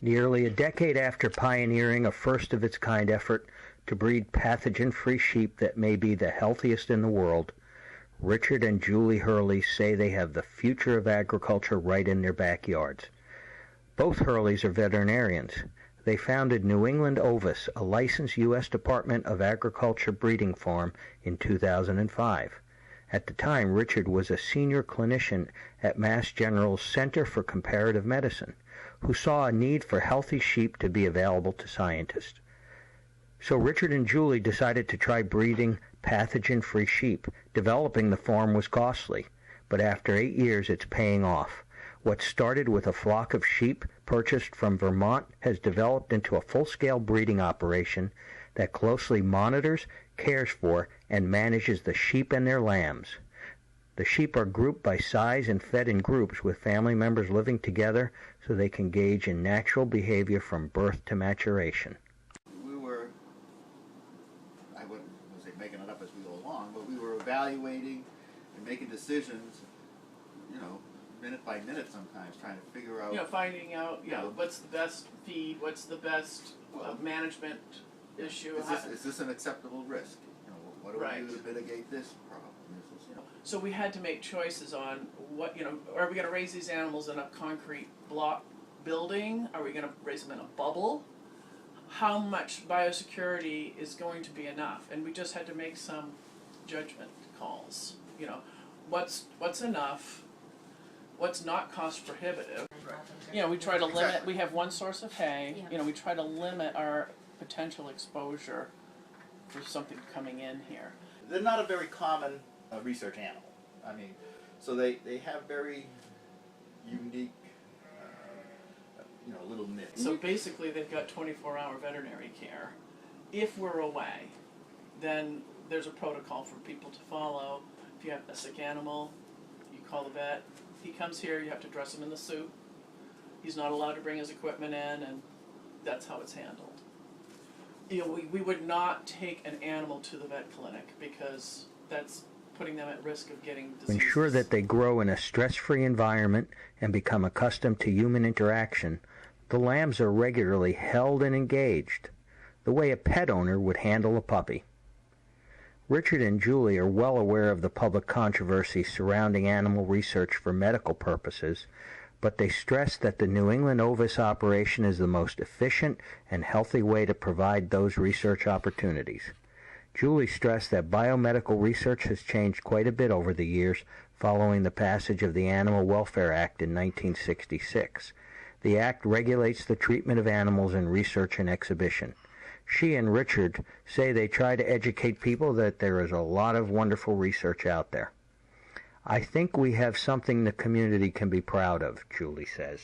Nearly a decade after pioneering a first-of-its-kind effort to breed pathogen-free sheep that may be the healthiest in the world, Richard and Julie Hurley say they have the future of agriculture right in their backyards. Both Hurleys are veterinarians. They founded New England Ovis, a licensed U.S. Department of Agriculture breeding farm, in 2005. At the time, Richard was a senior clinician at Mass General's Center for Comparative Medicine, who saw a need for healthy sheep to be available to scientists. So Richard and Julie decided to try breeding pathogen-free sheep. Developing the farm was costly, but after 8 years it's paying off. What started with a flock of sheep purchased from Vermont has developed into a full-scale breeding operation that closely monitors, cares for, and manages the sheep and their lambs. The sheep are grouped by size and fed in groups with family members living together so they can gauge in natural behavior from birth to maturation. We were, I wouldn't say making it up as we go along, but we were evaluating and making decisions, minute by minute sometimes, trying to figure out... finding out, what's the best feed, what's the best management issue. Is this an acceptable risk? What do we do to mitigate this problem? So we had to make choices on what, are we going to raise these animals in a concrete block building? Are we going to raise them in a bubble? How much biosecurity is going to be enough? And we just had to make some judgment calls. What's enough? What's not cost prohibitive? We try to limit, we have one source of hay, we try to limit our potential exposure for something coming in here. They're not a very common research animal. So they have very unique, little niche. So basically they've got 24-hour veterinary care. If we're away, then there's a protocol for people to follow. If you have a sick animal, you call the vet. He comes here, you have to dress him in the suit. He's not allowed to bring his equipment in, and that's how it's handled. We would not take an animal to the vet clinic because that's putting them at risk of getting diseases. To ensure that they grow in a stress-free environment and become accustomed to human interaction, the lambs are regularly held and engaged, the way a pet owner would handle a puppy. Richard and Julie are well aware of the public controversy surrounding animal research for medical purposes, but they stress that the New England Ovis operation is the most efficient and healthy way to provide those research opportunities. Julie stressed that biomedical research has changed quite a bit over the years following the passage of the Animal Welfare Act in 1966. The act regulates the treatment of animals in research and exhibition. She and Richard say they try to educate people that there is a lot of wonderful research out there. I think we have something the community can be proud of, Julie says.